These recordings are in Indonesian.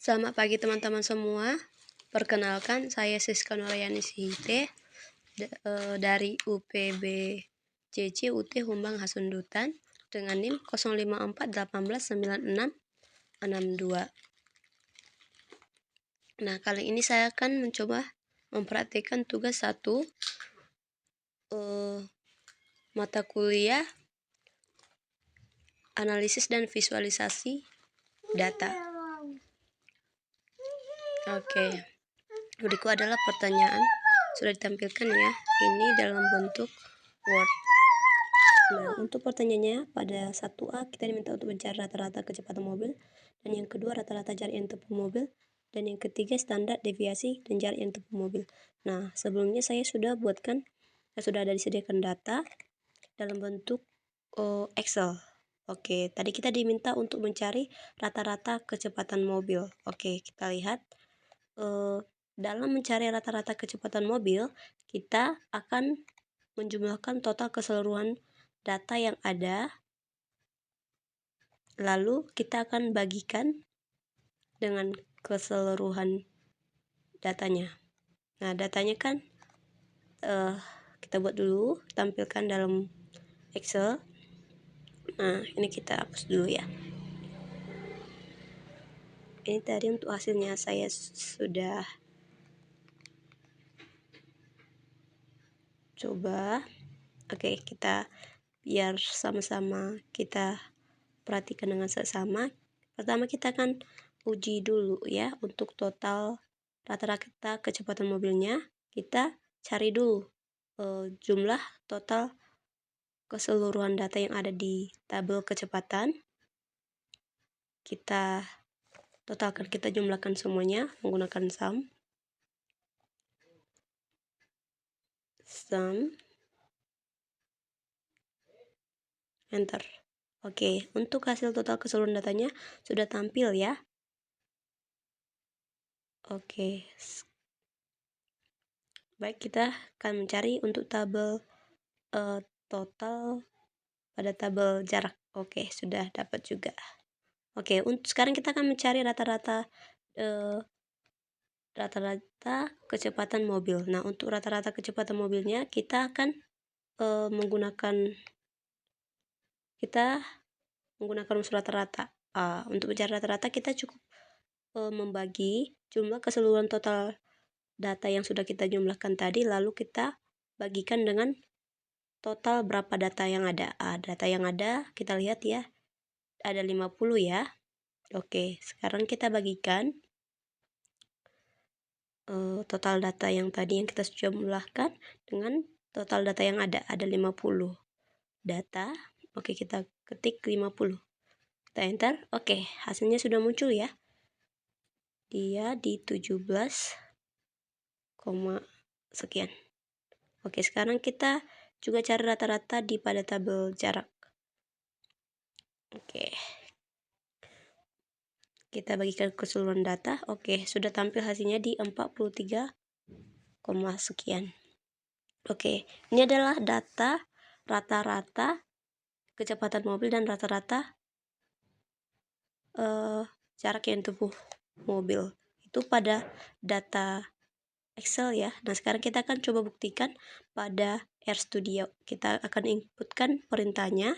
Selamat pagi teman-teman semua. Perkenalkan, saya Siska Nurayani Sihite dari UPB JC UT Humbang Hasundutan dengan NIM 054189662. Nah, kali ini saya akan mencoba mempraktikkan tugas 1 mata kuliah analisis dan visualisasi data. Oke. Berikut adalah pertanyaan, sudah ditampilkan ya, ini dalam bentuk Word. Nah, untuk pertanyaannya, pada 1A kita diminta untuk mencari rata-rata kecepatan mobil, dan yang kedua rata-rata jarak yang ditempuh mobil, dan yang ketiga standar deviasi dan jarak yang ditempuh mobil. Nah, sebelumnya saya sudah sudah ada disediakan data dalam bentuk Excel. Oke, tadi kita diminta untuk mencari rata-rata kecepatan mobil. Oke, kita lihat. Dalam mencari rata-rata kecepatan mobil, kita akan menjumlahkan total keseluruhan data yang ada, lalu kita akan bagikan dengan keseluruhan datanya. Nah, datanya kan kita buat dulu, tampilkan dalam Excel. Nah, ini kita hapus dulu ya. Ini tadi untuk hasilnya saya sudah coba. Oke, kita biar sama-sama kita perhatikan dengan seksama. Pertama kita akan uji dulu ya untuk total rata-rata kecepatan mobilnya. Kita cari dulu jumlah total keseluruhan data yang ada di tabel kecepatan. Kita totalkan, kita jumlahkan semuanya menggunakan sum. Enter. Oke, untuk hasil total keseluruhan datanya sudah tampil ya. Oke. Baik, kita akan mencari untuk tabel total pada tabel jarak. Oke, sudah dapat juga. Oke, untuk sekarang kita akan mencari rata-rata kecepatan mobil. Nah, untuk rata-rata kecepatan mobilnya kita akan menggunakan unsur rata-rata. Untuk mencari rata-rata kita cukup membagi jumlah keseluruhan total data yang sudah kita jumlahkan tadi, lalu kita bagikan dengan total berapa data yang ada. Data yang ada kita lihat ya, ada 50 ya. Oke, sekarang kita bagikan total data yang tadi yang kita jumlahkan dengan total data yang ada 50 data. Oke, kita ketik 50. Kita enter. Oke, hasilnya sudah muncul ya. Dia di 17, sekian. Oke, sekarang kita juga cari rata-rata di pada tabel jarak. Oke. Kita bagikan keseluruhan data. Oke, sudah tampil hasilnya di 43, sekian. Oke, ini adalah data rata-rata kecepatan mobil dan rata-rata jarak yang ditempuh mobil. Itu pada data Excel ya. Nah, sekarang kita akan coba buktikan pada RStudio. Kita akan inputkan perintahnya.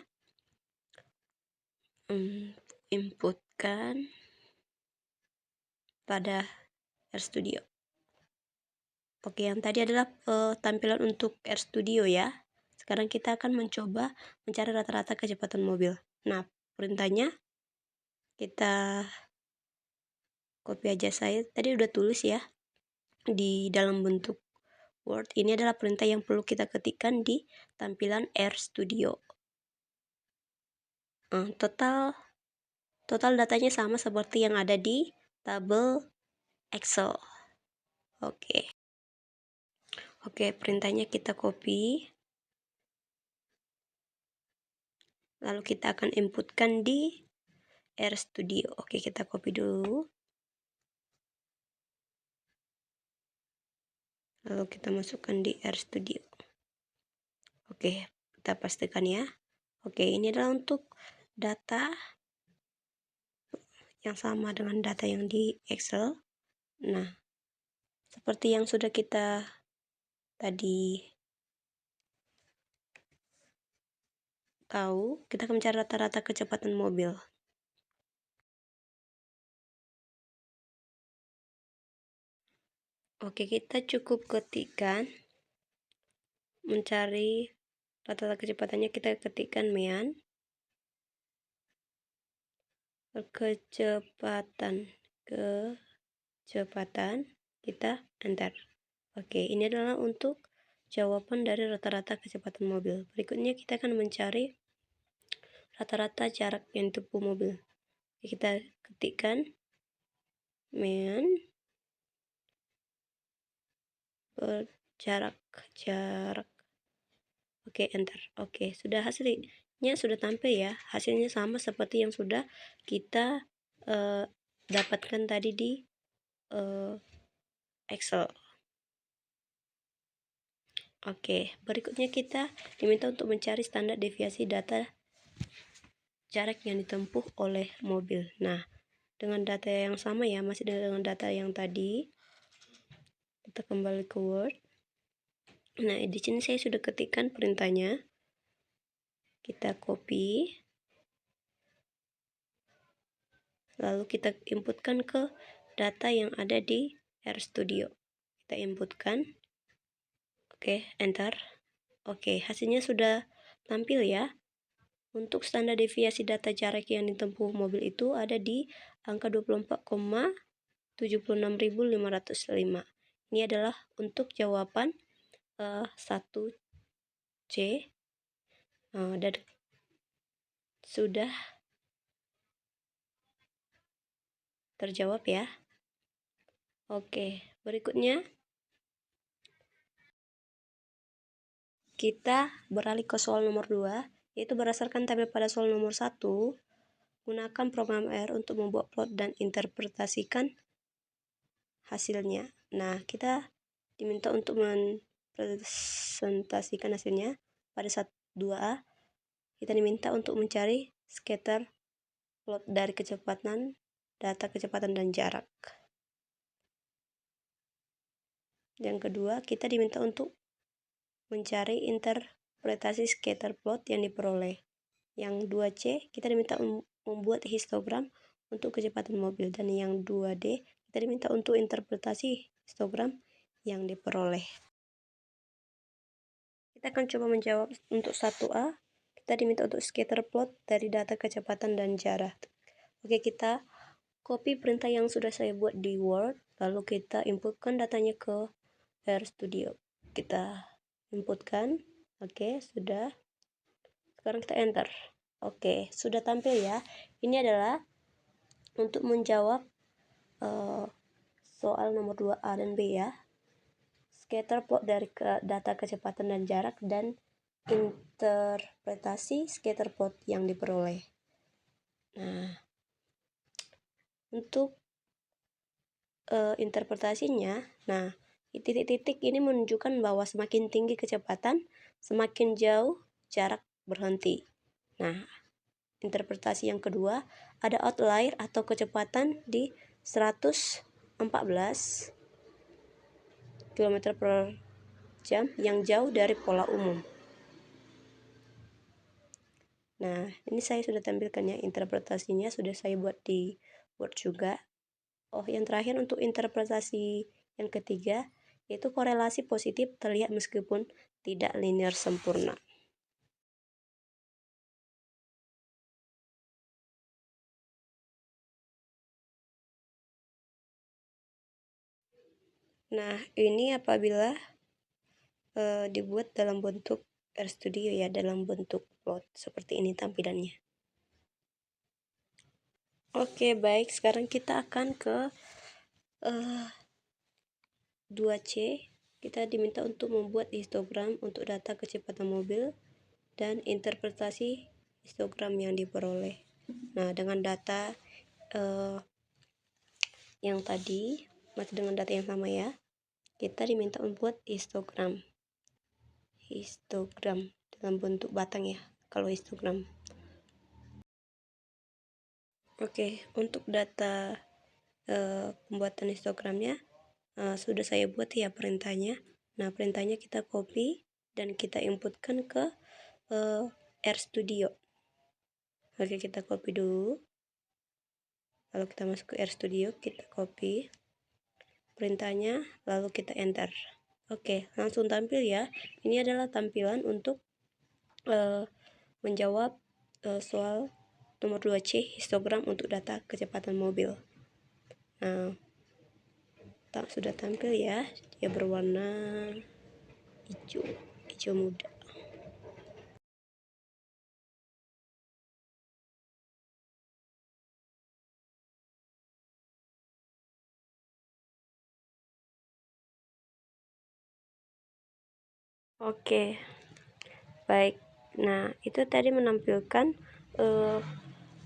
Inputkan pada RStudio. Oke, yang tadi adalah tampilan untuk RStudio ya. Sekarang kita akan mencoba mencari rata-rata kecepatan mobil. Nah, perintahnya kita copy aja, saya tadi udah tulis ya di dalam bentuk Word. Ini adalah perintah yang perlu kita ketikkan di tampilan RStudio. Total datanya sama seperti yang ada di tabel Excel. Oke, perintahnya kita copy. Lalu kita akan inputkan di RStudio. Oke, kita copy dulu. Lalu kita masukkan di RStudio. Oke, kita pastikan ya. Oke, ini adalah untuk data yang sama dengan data yang di Excel. Nah, seperti yang sudah kita tadi tahu, kita akan mencari rata-rata kecepatan mobil. Oke, kita cukup ketikkan mencari rata-rata kecepatannya, kita ketikkan mean kecepatan kita enter. Oke, ini adalah untuk jawaban dari rata-rata kecepatan mobil. Berikutnya kita akan mencari rata-rata jarak yang ditempuh mobil. Kita ketikkan mean per jarak. Oke, enter. Oke, sudah hasilnya sudah tampil ya. Hasilnya sama seperti yang sudah kita dapatkan tadi di Excel. Oke, berikutnya kita diminta untuk mencari standar deviasi data jarak yang ditempuh oleh mobil. Nah, dengan data yang sama ya, masih dengan data yang tadi. Kita kembali ke Word. Nah, di sini saya sudah ketikkan perintahnya. Kita copy. Lalu kita inputkan ke data yang ada di RStudio. Kita inputkan. Oke, enter. Oke, hasilnya sudah tampil ya. Untuk standar deviasi data jarak yang ditempuh mobil itu ada di angka 24,76505. Ini adalah untuk jawaban 1C. Dan sudah terjawab ya. Oke, berikutnya kita beralih ke soal nomor 2, yaitu berdasarkan tabel pada soal nomor 1, gunakan program R untuk membuat plot dan interpretasikan hasilnya. Nah, kita diminta untuk mempresentasikan hasilnya pada 2A. Kita diminta untuk mencari scatter plot dari kecepatan, data kecepatan dan jarak. Yang kedua, kita diminta untuk mencari interpretasi scatter plot yang diperoleh. Yang 2C, kita diminta membuat histogram untuk kecepatan mobil. Dan yang 2D, kita diminta untuk interpretasi histogram yang diperoleh. Kita akan coba menjawab untuk 1A. Kita diminta untuk scatter plot dari data kecepatan dan jarak. Oke, kita copy perintah yang sudah saya buat di Word, lalu kita inputkan datanya ke RStudio. Kita inputkan. Oke, sudah. Sekarang kita enter. Oke, sudah tampil ya. Ini adalah untuk menjawab soal nomor 2A dan B ya. Scatter plot dari data kecepatan dan jarak dan interpretasi scatter plot yang diperoleh. Nah, untuk interpretasinya, nah, titik-titik ini menunjukkan bahwa semakin tinggi kecepatan, semakin jauh jarak berhenti. Nah, interpretasi yang kedua, ada outlier atau kecepatan di 114 km per jam yang jauh dari pola umum. Nah, ini saya sudah tampilkan ya, interpretasinya sudah saya buat di Word juga. Oh, yang terakhir untuk interpretasi yang ketiga, yaitu korelasi positif terlihat meskipun tidak linear sempurna. Nah, ini apabila dibuat dalam bentuk RStudio ya, dalam bentuk plot seperti ini tampilannya. Oke, baik, sekarang kita akan ke 2C. Kita diminta untuk membuat histogram untuk data kecepatan mobil dan interpretasi histogram yang diperoleh. Nah, dengan data yang tadi, masih dengan data yang sama ya, kita diminta membuat histogram dalam bentuk batang ya, kalau histogram. Oke, untuk data pembuatan histogramnya sudah saya buat ya perintahnya. Nah, perintahnya kita copy dan kita inputkan ke RStudio. Oke, kita copy dulu. Lalu kita masuk ke RStudio, kita copy perintahnya, lalu kita enter. Oke, langsung tampil ya. Ini adalah tampilan untuk menjawab soal nomor 2C histogram untuk data kecepatan mobil. Nah, sudah tampil ya, dia berwarna hijau muda. Oke, baik. Nah, itu tadi menampilkan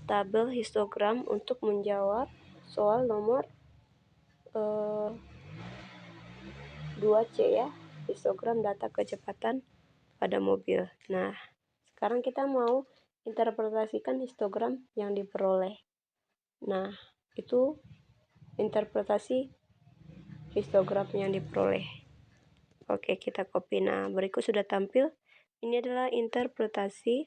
tabel histogram untuk menjawab soal nomor 2C ya, histogram data kecepatan pada mobil. Nah, sekarang kita mau interpretasikan histogram yang diperoleh. Nah, itu interpretasi histogram yang diperoleh. Oke, kita copy. Nah, berikut sudah tampil. Ini adalah interpretasi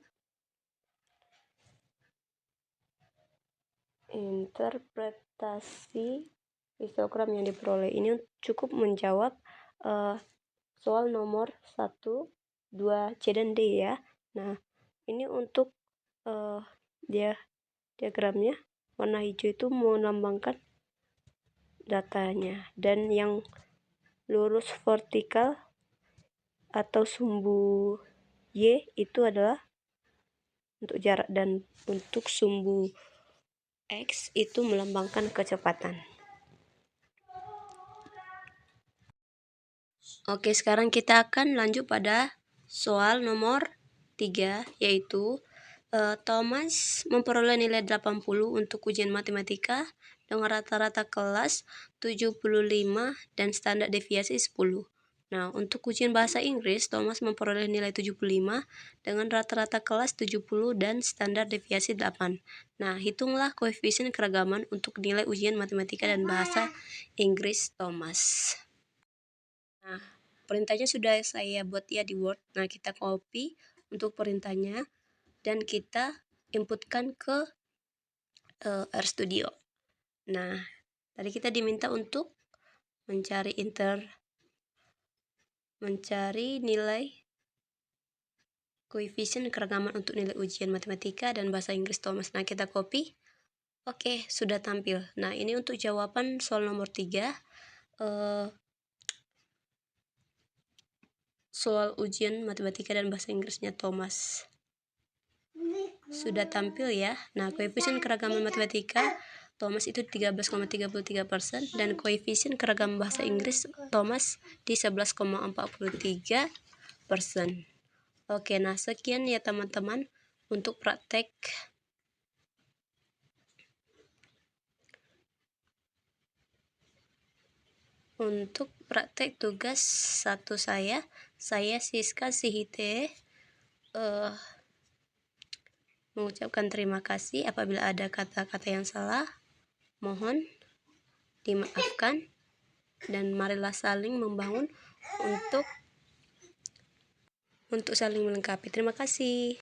histogram yang diperoleh. Ini cukup menjawab soal nomor 1, 2, C dan D ya. Nah, ini untuk diagramnya warna hijau itu melambangkan datanya, dan yang lurus vertikal atau sumbu Y itu adalah untuk jarak, dan untuk sumbu X itu melambangkan kecepatan. Oke, sekarang kita akan lanjut pada soal nomor 3, yaitu Thomas memperoleh nilai 80 untuk ujian matematika dengan rata-rata kelas 75 dan standar deviasi 10. Nah, untuk ujian bahasa Inggris, Thomas memperoleh nilai 75 dengan rata-rata kelas 70 dan standar deviasi 8. Nah, hitunglah koefisien keragaman untuk nilai ujian matematika dan bahasa Inggris Thomas. Nah, perintahnya sudah saya buat ya di Word. Nah, kita copy untuk perintahnya dan kita inputkan ke RStudio. Nah, tadi kita diminta untuk mencari nilai koefisien keragaman untuk nilai ujian matematika dan bahasa Inggris Thomas. Nah, kita copy. Oke, sudah tampil. Nah, ini untuk jawaban soal nomor 3. Soal ujian matematika dan bahasa Inggrisnya Thomas. Sudah tampil ya. Nah, koefisien keragaman matematika Thomas itu 13,33% dan koefisien keragaman bahasa Inggris Thomas di 11,43%. Oke, nah sekian ya teman-teman untuk praktek tugas 1 saya Siska Sihite mengucapkan terima kasih. Apabila ada kata-kata yang salah, mohon dimaafkan, dan marilah saling membangun untuk saling melengkapi. Terima kasih.